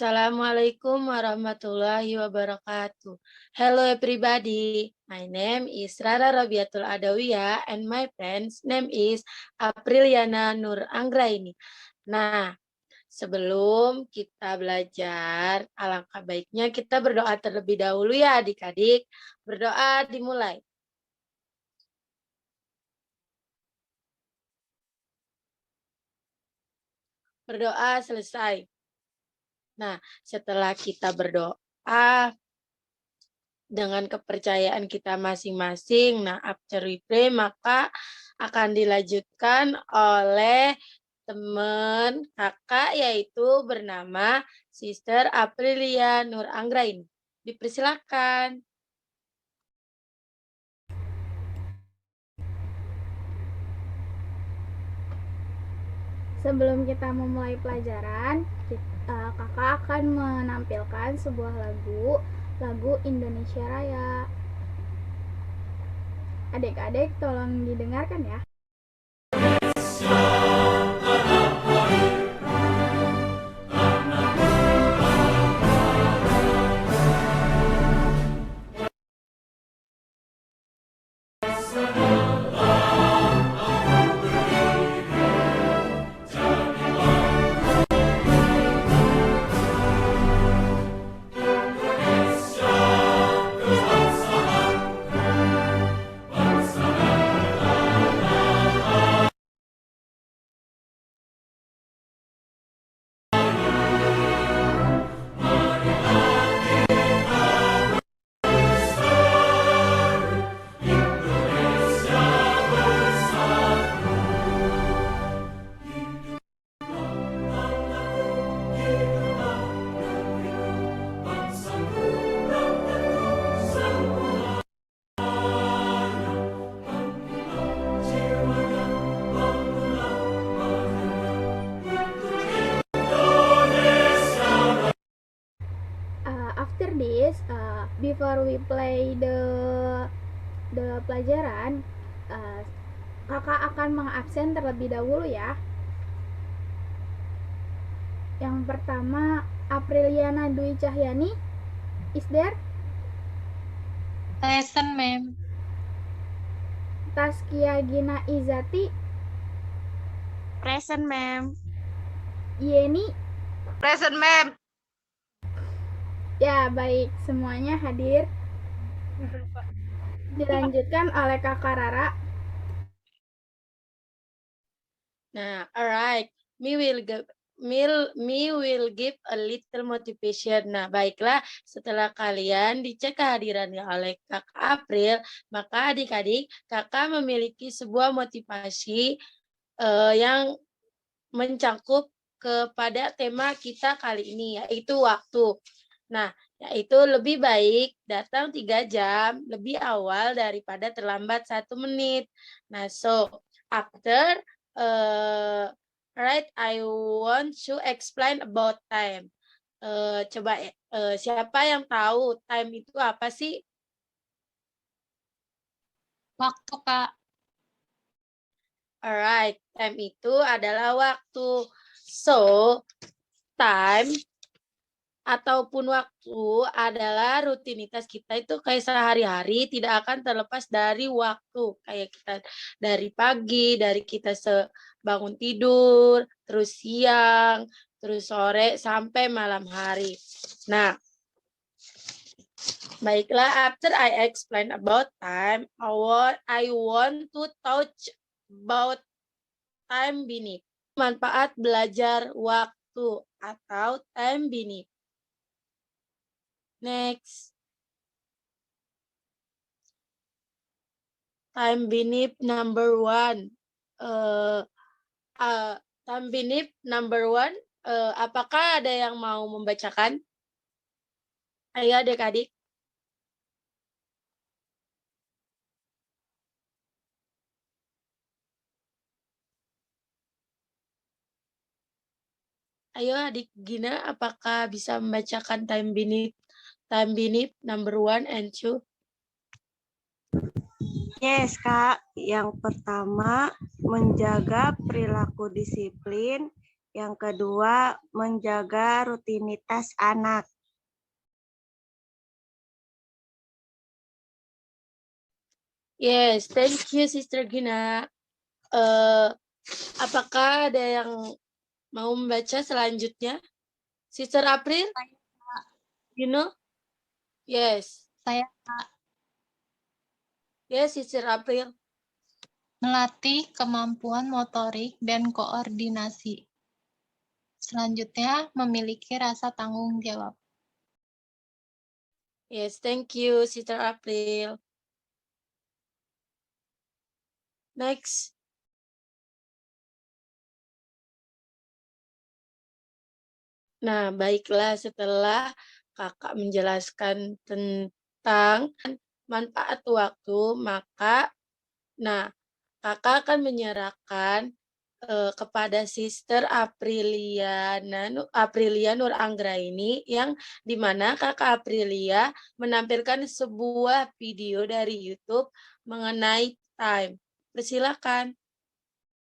Assalamualaikum warahmatullahi wabarakatuh. Hello everybody. My name is Rara Rabiatul Adawiyah and my friend's name is Apriliana Nur Anggraini. Nah, sebelum kita belajar, alangkah baiknya kita berdoa terlebih dahulu ya adik-adik. Berdoa dimulai. Berdoa selesai. Nah, setelah kita berdoa dengan kepercayaan kita masing-masing, nah after we pray maka akan dilanjutkan oleh teman kakak yaitu bernama Sister Aprilia Nur Anggraini. Dipersilakan. Sebelum kita memulai pelajaran, kakak akan menampilkan sebuah lagu Indonesia Raya. Adik-adik tolong didengarkan ya. After this, before we play the pelajaran, kakak akan mengabsen terlebih dahulu ya. Yang pertama, Apriliana Dwi Cahyani, is there? Present, ma'am. Taskia Gina Izati, Present, ma'am. Yeni. Present, ma'am. Ya, baik. Semuanya hadir. Dilanjutkan oleh Kakak Rara. Nah, alright. Me will give a little motivation. Nah, baiklah, setelah kalian dicek kehadirannya oleh Kakak April, maka adik-adik, Kakak memiliki sebuah motivasi yang mencakup kepada tema kita kali ini, yaitu waktu. Nah, yaitu lebih baik datang 3 jam lebih awal daripada terlambat 1 menit. Nah, so after right, I want to explain about time. Coba siapa yang tahu time itu apa sih? Waktu, Kak. Alright, time itu adalah waktu. So, time ataupun waktu adalah rutinitas kita itu kayak sehari-hari tidak akan terlepas dari waktu. Kayak kita dari pagi, dari kita bangun tidur, terus siang, terus sore, sampai malam hari. Nah, baiklah, after I explain about time, I want to touch about time binip. Manfaat belajar waktu atau time binip. Next. Time binip number 1. Time binip number 1. Apakah ada yang mau membacakan? Ayo adik-adik. Ayo adik Gina, apakah bisa membacakan time binip number 1 and 2? Yes, Kak. Yang pertama, menjaga perilaku disiplin Yang kedua, menjaga rutinitas anak. Yes, thank you Sister Gina. Apakah ada yang mau membaca selanjutnya? Sister April? You know? Yes. Saya Yes, Sister April. melatih kemampuan motorik dan koordinasi. Selanjutnya, memiliki rasa tanggung jawab. Yes, thank you Sister April. Next. Nah, baiklah setelah kakak menjelaskan tentang manfaat waktu, maka kakak akan menyerahkan kepada Sister Aprilia Nur Anggraini, yang dimana kakak Aprilia menampilkan sebuah video dari YouTube mengenai time. Persilakan.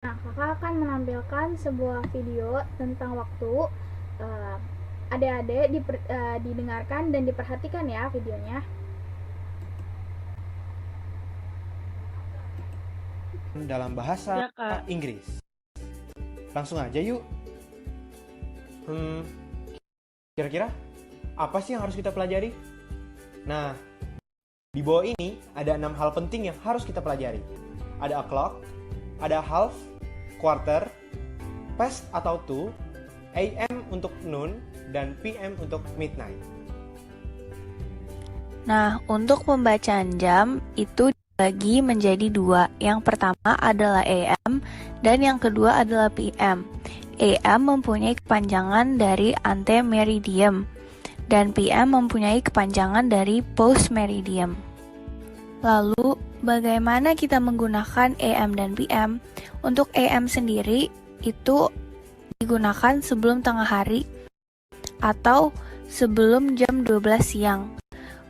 Nah, kakak akan menampilkan sebuah video tentang waktu. Adik-adik didengarkan dan diperhatikan ya videonya. Dalam bahasa Ya, Kak. Inggris. Langsung aja yuk. Kira-kira apa sih yang harus kita pelajari? Nah, di bawah ini ada 6 hal penting yang harus kita pelajari. Ada o'clock, ada half, quarter, past atau to, AM untuk noon, dan PM untuk midnight. Nah, untuk pembacaan jam itu dibagi menjadi 2. Yang pertama adalah AM dan yang kedua adalah PM. AM mempunyai kepanjangan dari ante meridium dan PM mempunyai kepanjangan dari post meridium. Lalu, bagaimana kita menggunakan AM dan PM? Untuk AM sendiri itu digunakan sebelum tengah hari atau sebelum jam 12 siang.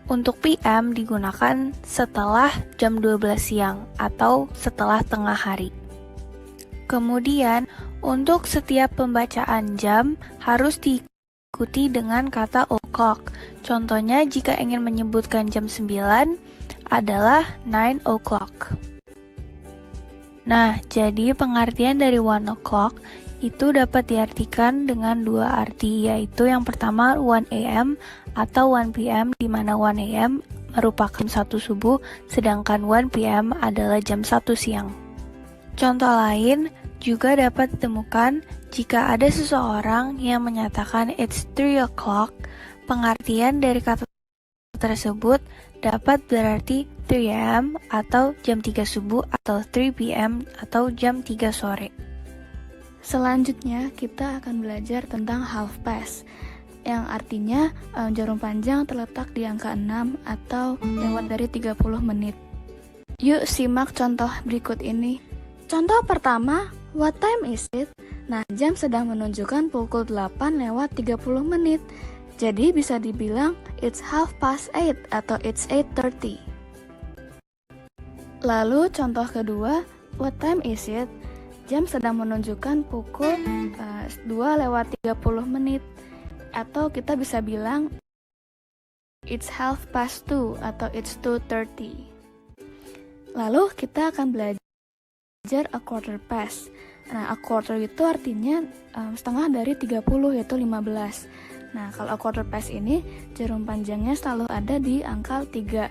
Untuk PM digunakan setelah jam 12 siang atau setelah tengah hari. Kemudian, untuk setiap pembacaan jam harus diikuti dengan kata o'clock. Contohnya, jika ingin menyebutkan jam 9 adalah 9 o'clock. Nah, jadi pengertian dari 1 o'clock itu dapat diartikan dengan 2 arti, yaitu yang pertama 1 AM atau 1 PM, di mana 1 AM merupakan 1 subuh, sedangkan 1 PM adalah jam 1 siang. Contoh lain juga dapat ditemukan jika ada seseorang yang menyatakan it's 3 o'clock, pengertian dari kata tersebut dapat berarti 3 AM atau jam 3 subuh atau 3 PM atau jam 3 sore. Selanjutnya, kita akan belajar tentang half past, yang artinya jarum panjang terletak di angka 6 atau lewat dari 30 menit. Yuk simak contoh berikut ini. Contoh pertama, what time is it? Nah, jam sedang menunjukkan pukul 8 lewat 30 menit. Jadi bisa dibilang it's 8:30 atau it's 8:30. Lalu contoh kedua, what time is it? Jam sedang menunjukkan pukul 2 lewat 30 menit. Atau kita bisa bilang it's 2:30 atau it's 2:30. Lalu kita akan belajar a quarter past. Nah, a quarter itu artinya setengah dari 30, yaitu 15. Nah, kalau a quarter past ini jarum panjangnya selalu ada di angka 3.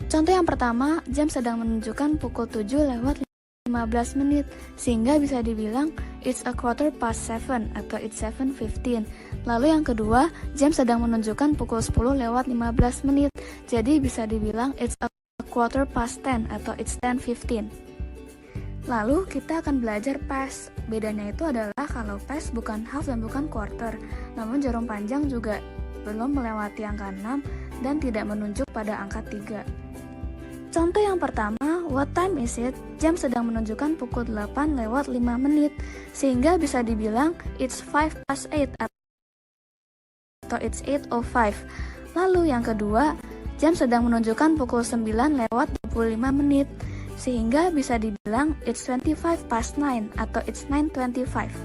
Contoh yang pertama, jam sedang menunjukkan pukul 7 lewat 15 menit, sehingga bisa dibilang it's a quarter past 7 atau it's 7:15. Lalu yang kedua, jam sedang menunjukkan pukul 10 lewat 15 menit, jadi bisa dibilang it's a quarter past 10 atau it's 10:15. Lalu kita akan belajar past. Bedanya itu adalah kalau past bukan half dan bukan quarter, namun jarum panjang juga belum melewati angka 6 dan tidak menunjuk pada angka 3. Contoh yang pertama, what time is it? Jam sedang menunjukkan pukul 8 lewat 5 menit, sehingga bisa dibilang it's 8:05 atau it's 8:05. Lalu yang kedua, jam sedang menunjukkan pukul 9 lewat 25 menit, sehingga bisa dibilang it's 9:25 atau it's 9:25.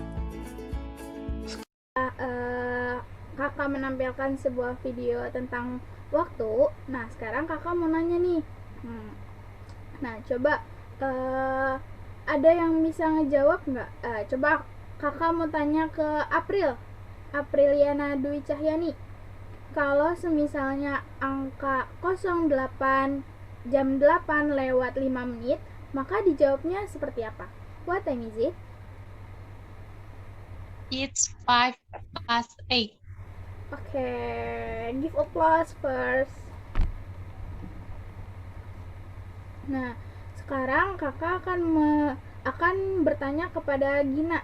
kakak menampilkan sebuah video tentang waktu. Nah, sekarang kakak mau nanya nih. Nah, coba ada yang bisa ngejawab nggak? Coba kakak mau tanya ke Apriliana Dwi Cahyani. Kalau semisalnya angka 08 jam 8 lewat 5 menit, maka dijawabnya seperti apa? What time is it? It's 8:05. Oke, give applause first. Nah, sekarang kakak akan bertanya kepada Gina,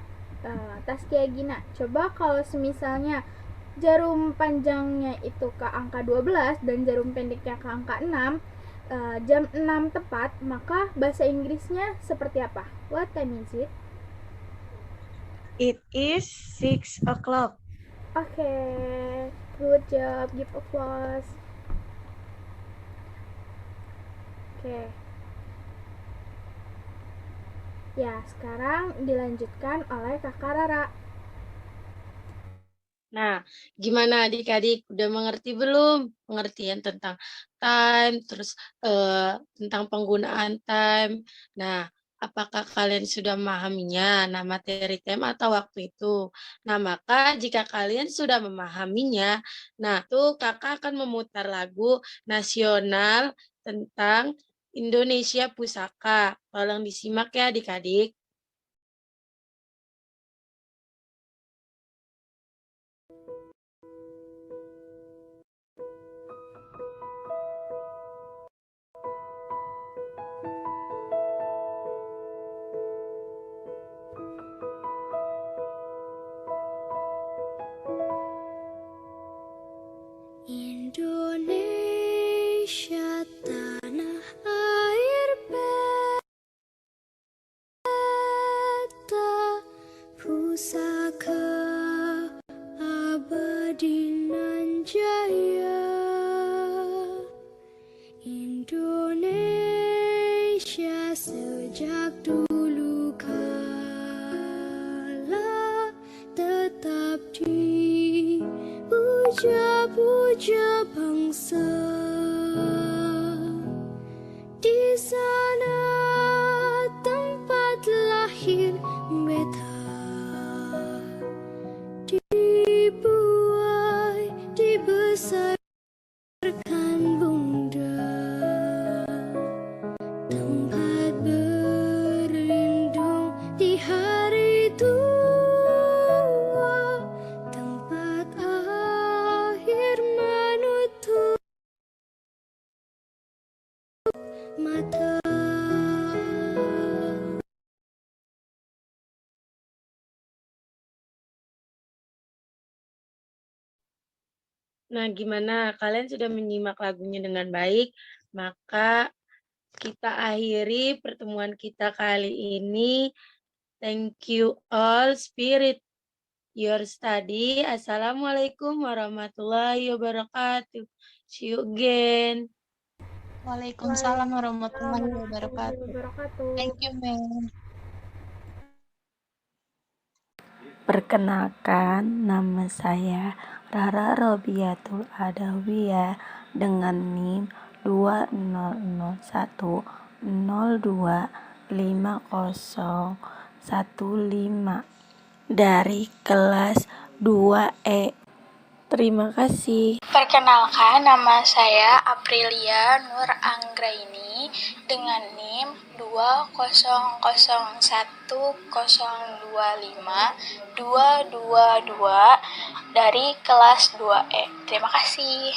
Taskia Gina. Coba kalau semisalnya jarum panjangnya itu ke angka 12 dan jarum pendeknya ke angka 6, jam 6 tepat, maka bahasa Inggrisnya seperti apa? What time is it? It is 6 o'clock. Oke, good job, give applause. Oke. Ya, sekarang dilanjutkan oleh Kakak Rara. Nah, gimana adik-adik? Udah mengerti belum? Pengertian tentang time, terus tentang penggunaan time. Nah, apakah kalian sudah memahaminya? Nah, materi time atau waktu itu. Nah, maka jika kalian sudah memahaminya, nah, tuh kakak akan memutar lagu nasional tentang Indonesia Pusaka. Tolong disimak ya adik-adik. Indonesia tanah air beta pusaka abadi nan jaya. Indonesia sejak dulu kala tetap dipuja-puja bangsa. Di sana tempat lahir beta, dibuai, dibesarkan bunda, tempat berlindung di hari tua, tempat akhir menutup mata. Nah, gimana? Kalian sudah menyimak lagunya dengan baik? Maka kita akhiri pertemuan kita kali ini. Thank you all, spirit your study. Assalamualaikum warahmatullahi wabarakatuh. See you again. Waalaikumsalam warahmatullahi wabarakatuh. Wabarakatuh. Thank you, Ma'am. Perkenalkan, nama saya Rara Robiatul Adawiyah dengan NIM 2001025015 dari kelas 2E. Terima kasih. Perkenalkan, nama saya Aprilia Nur Anggraini dengan NIM 200102522 dari kelas 2E. Terima kasih.